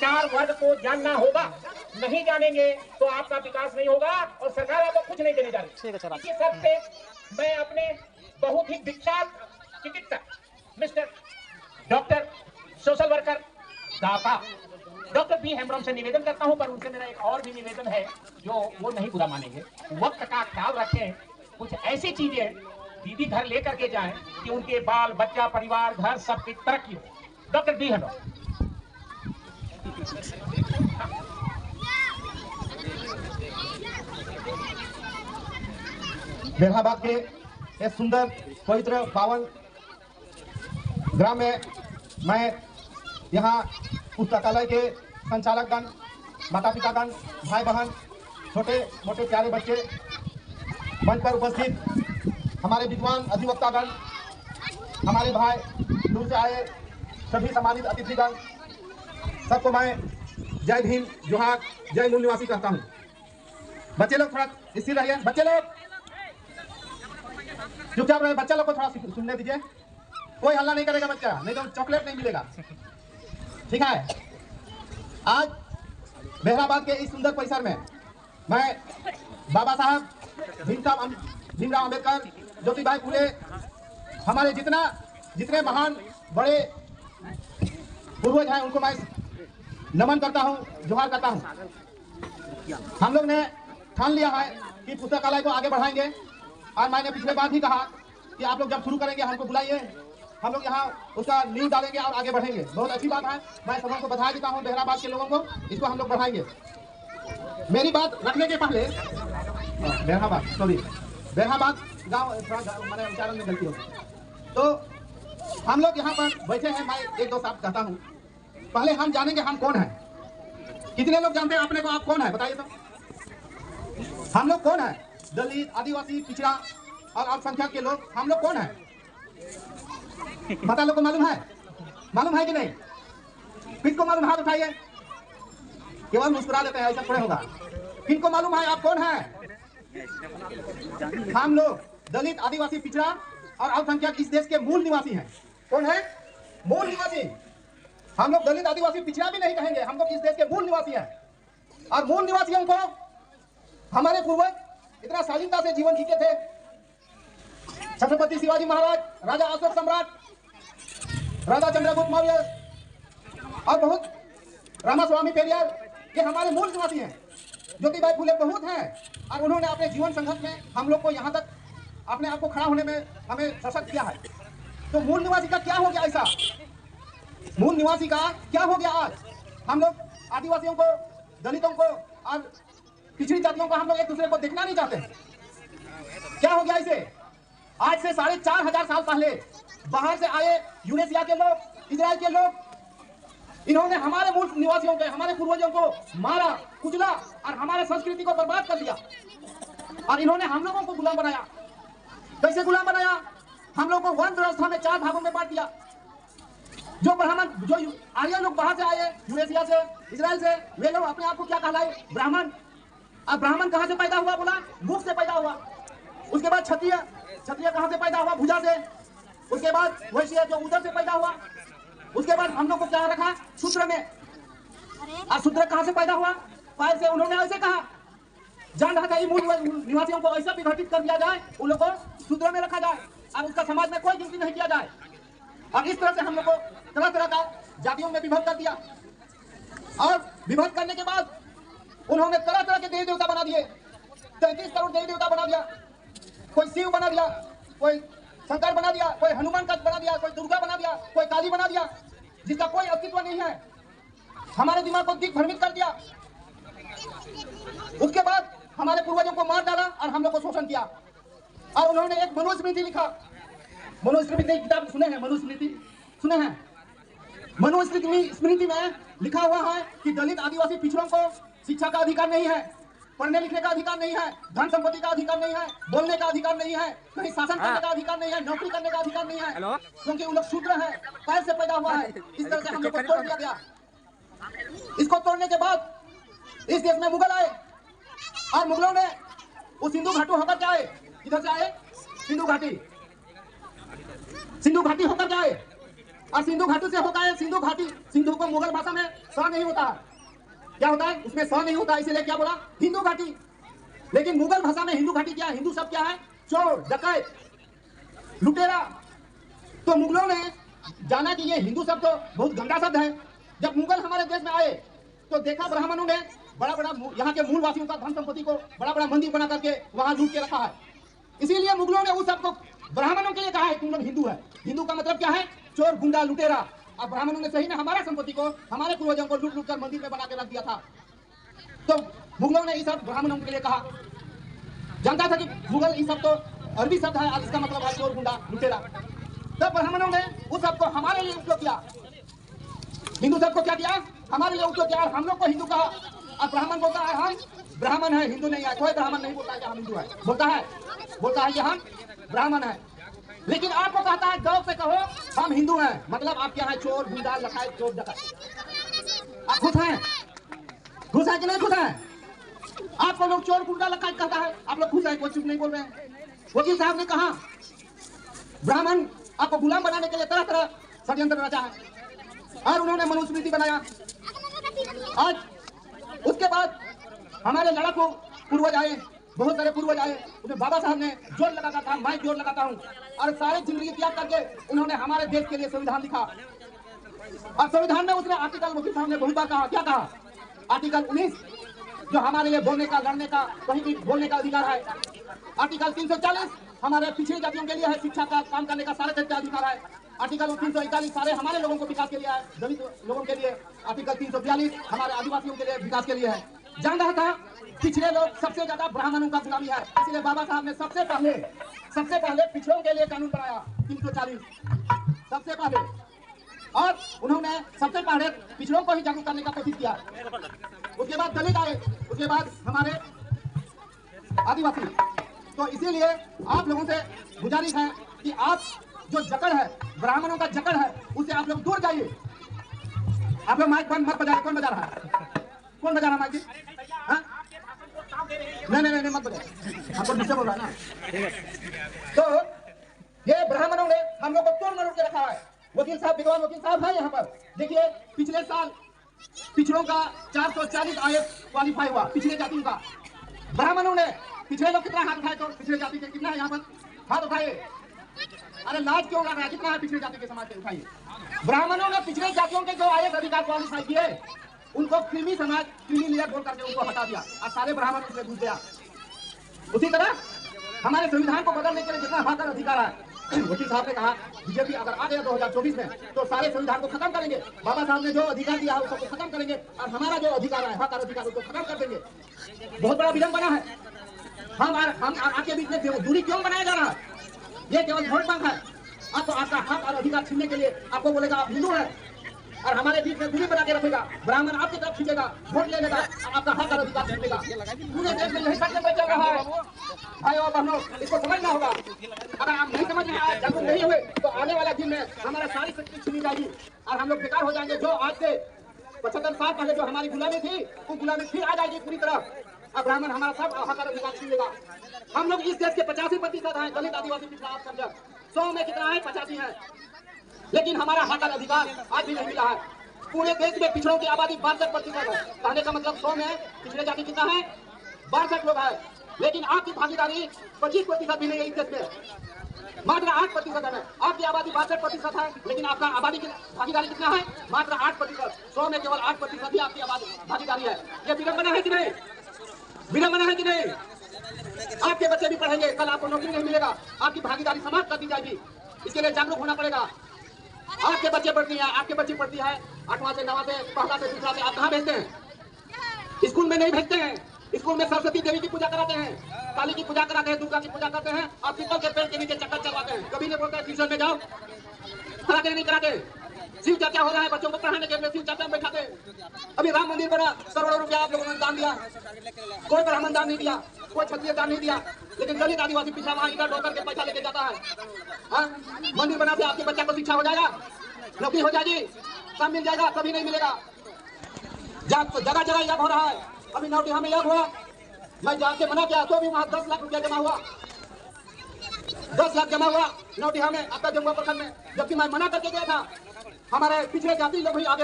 चार वर्ग को जानना होगा। नहीं जानेंगे तो आपका विकास नहीं होगा और सरकार आपको कुछ नहीं देने जा रही। इसी शर्त पे मैं अपने बहुत ही विख्यात चिकित्सक मिस्टर डॉक्टर सोशल वर्कर दाता डॉक्टर बी हेम्ब्रम से निवेदन करता हूं, पर उनसे मेरा एक और भी निवेदन है जो वो नहीं बुरा मानेंगे। वक्त का ख्याल रखें, कुछ ऐसी चीजें दीदी घर लेकर के जाएं कि उनके बाल बच्चा परिवार घर सबकी तरक्की हो। Doctor B Hembrom. बेरहाबाद के एक सुंदर पवित्र पावन ग्राम में मैं यहाँ पुस्तकालय के संचालकगण, माता पितागण, भाई बहन, छोटे मोटे प्यारे बच्चे, मंच पर उपस्थित हमारे विद्वान अधिवक्तागण, हमारे भाई, दूर से आए सभी सम्मानित अतिथिगण, सबको मैं जय भीम, जोहार, जय मूल निवासी कहता हूँ। बच्चे लोग थोड़ा स्थिर रहिए। बच्चे लोग चुपचाप रहे। बच्चा लोग को थोड़ा सुनने दीजिए। कोई हल्ला नहीं करेगा बच्चा, नहीं तो चॉकलेट नहीं मिलेगा। ठीक है। आज बेहराबाद के इस सुंदर परिसर में मैं बाबा साहब भीमराव अंबेडकर, ज्योतिबाई फुले, हमारे जितने महान बड़े पूर्वज हैं उनको मैं नमन करता हूं, जोहार करता हूं। हम लोग ने ठान लिया है कि पुस्तकालय को आगे बढ़ाएंगे और मैंने पिछले बार भी कहा कि आप लोग जब शुरू करेंगे हमको बुलाइए, हम लोग यहाँ उसका नींव डालेंगे और आगे बढ़ेंगे। बहुत अच्छी बात है। मैं सबको को बधाई देता हूँ बेहराबाद के लोगों को, इसको हम लोग बढ़ाएंगे। मेरी बात रखने के पहले बेरहाबाद गाँव मैंने उच्चारण में गलती हो, तो हम लोग यहाँ पर बैठे हैं। मैं एक दो शब्द कहता हूँ। पहले हम जानेंगे हम कौन है। कितने लोग जानते हैं अपने को? आप कौन है बताइए तो। हम लोग कौन है? दलित, आदिवासी, पिछड़ा और अल्पसंख्यक के लोग, हम लोग कौन है? पता लोग को मालूम है? मालूम है कि नहीं? किसको मालूम? हाथ उठाइए। केवल मुस्कुरा देते हैं, ऐसा थोड़े होगा। किनको मालूम है आप कौन है? हम लोग दलित, आदिवासी, पिछड़ा और अल्पसंख्यक इस देश के मूल निवासी हैं। कौन है? मूल निवासी। हम लोग दलित, आदिवासी, पिछड़ा भी नहीं कहेंगे, हम लोग इस देश के मूल निवासी हैं। और मूल निवासियों को हमारे पूर्वज इतना शालीनता से जीवन जीते थे। छत्रपति शिवाजी महाराज, राजा अशोक सम्राट, राजा चंद्रगुप्त मौर्य और बहुत रामास्वामी पेरियार, ये हमारे मूल निवासी हैं। ज्योतिबाई फुले बहुत हैं और उन्होंने अपने जीवन संघर्ष में हम लोग को यहाँ तक अपने आप को खड़ा होने में हमें सशक्त किया है। तो मूल निवासी का क्या हो गया? ऐसा मूल निवासी का क्या हो गया? आज हम लोग आदिवासियों को, दलितों को और पिछड़ी जातियों को हम लोग एक दूसरे को देखना नहीं चाहते। क्या हो गया इसे? आज से 4,500 साल पहले बाहर से आए यूरेशिया के लोग, इजराइल के लोग, इन्होंने हमारे मूल निवासियों के, हमारे पूर्वजों को मारा, कुचला और हमारे संस्कृति को बर्बाद कर दिया। और इन्होंने हम लोगों को गुलाम बनाया। कैसे गुलाम बनाया? हम लोगों को वंश व्यवस्था में 4 भागों में बांट दिया। जो ब्राह्मण, जो आर्य लोग बाहर से आए, यूरेशिया से, इजराइल से, वे लोग अपने आप को क्या कहलाए? ब्राह्मण। अब ब्राह्मण कहां से पैदा हुआ? बोला मुख से पैदा हुआ। उसके बाद क्षत्रिय, क्षत्रिय कहां से पैदा हुआ? भुजा से। उसके बाद वैश्य, जो उदर से पैदा हुआ। उसके बाद हम लोग को क्या रखा? शूद्र में। और शूद्र कहां से पैदा हुआ? पैर से। उन्होंने ऐसे कहा, जान रहा था ये मूल निवासियों को ऐसा विघटित कर दिया जाए, उन लोगों को शूद्र में रखा जाए और उसका समाज में कोई गिनती नहीं किया जाए। और इस तरह से हम लोग को तरह तरह का जातियों में विभक्त कर दिया। और विभक्त करने के बाद उन्होंने तरह तरह के देवी देवता बना दिए। 33 करोड़ देवी देवता बना दिया। कोई शिव बना दिया, कोई शंकर बना दिया, कोई हनुमान का बना दिया, कोई दुर्गा बना दिया, कोई काली बना दिया, जिसका कोई अस्तित्व नहीं है। हमारे दिमाग को दिग्भ्रमित कर दिया। उसके बाद हमारे पूर्वजों को मार डाला और हम लोग को शोषण किया। और उन्होंने एक मनुस्मृति लिखा। मनुस्मृति किताब सुने हैं? मनुस्मृति सुने हैं? मनुस्मृति में लिखा हुआ है कि दलित, आदिवासी, पिछड़ों को शिक्षा का अधिकार नहीं है, पढ़ने लिखने का अधिकार नहीं है, धन संपत्ति का अधिकार नहीं है, बोलने का अधिकार नहीं है, कहीं शासन करने का अधिकार नहीं है, नौकरी करने का अधिकार नहीं है, क्योंकि उन लोग शूद्र हैं, पैर से पैदा हुआ है। इस तरह से हम लोग को तोड़ दिया गया। इसको तोड़ने के बाद इस देश में मुगल आए और मुगलों ने वो सिंधु घाटी होकर के आए। किधर से आए? सिंधु घाटी। सिंधु घाटी होकर के आए और सिंधु घाटी से होता है सिंधु घाटी। सिंधु को मुगल भाषा में स नहीं होता है, क्या होता है उसमें स नहीं होता, इसीलिए क्या बोला हिंदू घाटी। लेकिन मुगल भाषा में हिंदू घाटी क्या है, हिंदू शब्द क्या है, चोर, डकैत, लुटेरा। तो मुगलों ने जाना कि ये हिंदू शब्द तो बहुत गंदा शब्द है। जब मुगल हमारे देश में आए तो देखा ब्राह्मणों ने बड़ा बड़ा यहाँ के मूल वासियों का धन संपत्ति को बड़ा बड़ा मंदिर बना करके वहां लूट के रखा है। इसीलिए मुगलों ने उस सबको ब्राह्मणों के लिए कहा है तुम लोग हिंदू है। हिंदू का मतलब क्या है, चोर, गुंडा, लुटेरा। अब ब्राह्मणों ने सही में हमारा संपत्ति को, हमारे पूर्वजों को लूट लूट कर मंदिर में बना के रख दिया था। तो मुगलों ने ये सब ब्राह्मणों के लिए कहा। जानता था कि मुगल ये सब तो अरबी शब्द है, इसका मतलब है चोर, गुंडा, लुटेरा। तब ब्राह्मणों ने उस शब्द को हमारे लिए उपयोग किया, हिंदू शब्द को क्या किया, हमारे लिए उपयोग किया। हम लोग को हिंदू कहा। अब ब्राह्मण बोलता है हम ब्राह्मण है, हिंदू नहीं है। कोई ब्राह्मण नहीं बोलता है कि हम हिंदू है, बोलता है कि हम ब्राह्मण है। लेकिन आपको कहता है गौरव से कहो हम हिंदू हैं, मतलब आप क्या है, चोर, गुंडा, लखाए, चोर, डकैत। आप खुश हैं, खुश है कि नहीं खुश है? आपको लोग चोर, गुंडा, लखाए कहता है, आप लोग खुश हैं, कोई चुप नहीं बोल रहे हैं। वकील साहब ने कहा ब्राह्मण आपको गुलाम बनाने के लिए तरह तरह षड्यंत्र रचा है और उन्होंने मनुस्मृति बनाया। आज उसके बाद हमारे लड़ाकू पूर्वज आए, बहुत सारे पूर्वज आए, उसमें बाबा साहब ने जोर लगाता था, मैं जोर लगाता हूँ, और सारे जिंदगी त्याग करके उन्होंने हमारे देश के लिए संविधान लिखा। और संविधान में उसने आर्टिकल, वकील साहब ने बहुत बार कहा, क्या कहा, आर्टिकल 19 जो हमारे लिए बोलने का, लड़ने का, कहीं भी बोलने का अधिकार है। आर्टिकल 340 हमारे पिछड़ी जातियों के लिए है, शिक्षा का काम करने का सारे का अधिकार है। आर्टिकल 341 सारे हमारे लोगों को विकास के लिए है, दलित लोगों के लिए। आर्टिकल 342 हमारे आदिवासियों के लिए विकास के लिए है। जान रहा था पिछड़े लोग सबसे ज्यादा ब्राह्मणों का गुलामी है, इसलिए बाबा साहब ने सबसे पहले पिछड़ों के लिए कानून बनाया 340 सबसे पहले। और उन्होंने सबसे पहले पिछड़ों को ही जागरूक करने का कोशिश किया। उसके बाद दलित आए, उसके बाद हमारे आदिवासी। तो इसीलिए आप लोगों से गुजारिश है कि आप जो जकड़ है, ब्राह्मणों का जकड़ है, उससे आप लोग दूर जाइए। आप लोग माइक बंद मत बजाइए। कौन बजा रहा है, कौन बजा रहा है माइक? नहीं मत बजाइए, आपको डिस्टर्ब हो रहा है ना। तो ये ब्राह्मणों ने हम लोग को तोड़ मरोड़ के रखा है। वकील साहब, विद्वान वकील साहब है यहाँ पर। देखिए पिछले साल पिछड़ों का 440 आयत क्वालिफाई हुआ, पिछले जातियों का। ब्राह्मणों ने, पिछले लोग कितना हाथ उठाए? तो पिछले जाति के कितना है यहाँ पर हाथ उठाए? अरे लाज क्यों लग रहा है, कितना है पिछले जाति के समाज के? उठाइए। ब्राह्मणों ने पिछले जातियों के जो आयत अधिकार क्वालिफाई किए उनको क्रीमी समाज, क्रीमी लेयर बोल करके उनको हटा दिया और सारे ब्राह्मण उसमें घुस गया। उसी तरह हमारे संविधान को बदलने के लिए जितना हक और अधिकार है, वकील साहब ने कहा बीजेपी अगर आ गया 2024 में तो सारे संविधान को खत्म करेंगे। बाबा साहब ने जो अधिकार दिया है उसको खत्म करेंगे और हमारा जो अधिकार है, हक और अधिकार, उसको खत्म कर देंगे। बहुत बड़ा विलंब बना है। हम आपके बीच में दूरी क्यों बनाया जा रहा है? ये केवल वोट बैंक है। आपको आपका हक और अधिकार छीनने के लिए आपको बोलेगा आप हिंदू है और हमारे बीच में दूरी बना के रखेगा। ब्राह्मण आपकी तरफ खींचेगा, वोट ले लेगा, आपका हक और अधिकार छीन लेगा। पूरे देश में यही षड्यंत्र चल रहा है। भाई और बहनों, इसको समझना होगा। अगर आप नहीं समझ में आए, जागरूक नहीं हुए, तो आने वाला दिन में हमारा सारी शक्ति छीनी जाएगी और हम लोग बेकार हो जाएंगे। जो आज से 75 साल पहले जो हमारी गुलामी थी, वो गुलामी फिर आ जाएगी पूरी तरह। अब ब्राह्मण हमारा सब हक और अधिकार छीन लेगा। हम लोग इस देश के 85% हैं, दलित, आदिवासी, पिछड़ा, आप समझ 100 में कितना है? 85 है। लेकिन हमारा हक और अधिकार आज भी नहीं मिला है। पूरे देश में पिछड़ों की आबादी 62% है। कहने का मतलब 100 में पिछड़े जाति कितना है? 62 लोग है। लेकिन आपकी भागीदारी 25% भी नहीं है इस देश में, मात्र 8% है। आपकी आबादी 62% है, लेकिन आपका आबादी की भागीदारी कितना है? मात्र 8%। 100 में केवल 8% ही आपकी आबादी भागीदारी है। ये विडंबना है कि नहीं? विडंबना है कि नहीं? आपके बच्चे भी पढ़ेंगे, कल आपको नौकरी नहीं मिलेगा, आपकी भागीदारी समाप्त कर दी जाएगी। इसके लिए जागरूक होना पड़ेगा। आपके बच्चे पढ़ती है, आपके बच्ची पढ़ती है 8वां से 9वां से, पहला से, दूसरा से, आप कहाँ भेजते हैं? स्कूल में नहीं भेजते हैं। स्कूल में सरस्वती देवी की पूजा कराते हैं, काली की पूजा कराते हैं, दुर्गा की पूजा करते हैं और पीपल के पेड़ के नीचे चक्कर चलवाते हैं। कभी नहीं बोलते हैं ट्यूशन में जाओ, कराते नहीं कराते। शिव चर्चा हो रहा है, बच्चों को पढ़ाने के लिए शिव चर्चा में बैठाते। अभी राम मंदिर बना, करोड़ों रुपया आप लोगों ने दान दिया, कोई ब्राह्मण दान नहीं दिया, कोई क्षत्रिय दान नहीं दिया, लेकिन दलित, आदिवासी, पिछड़ा वहां इधर ढोकर के पैसा लेके जाता है। मंदिर बना से आपके बच्चा को शिक्षा हो जाएगा, नौकरी हो जाएगी, काम मिल जाएगा? कभी नहीं मिलेगा। जगह जगह यज्ञ हो रहा है। अभी नौटिया में यज्ञ हुआ, मैं जाके मना किया तो भी वहां 10 लाख रुपया जमा हुआ, 10 लाख जमा हुआ नौटिया में, आपका जमुआ प्रखंड में, जबकि मैं मना करके गया था। हमारे पिछड़े जाति लोग भी आगे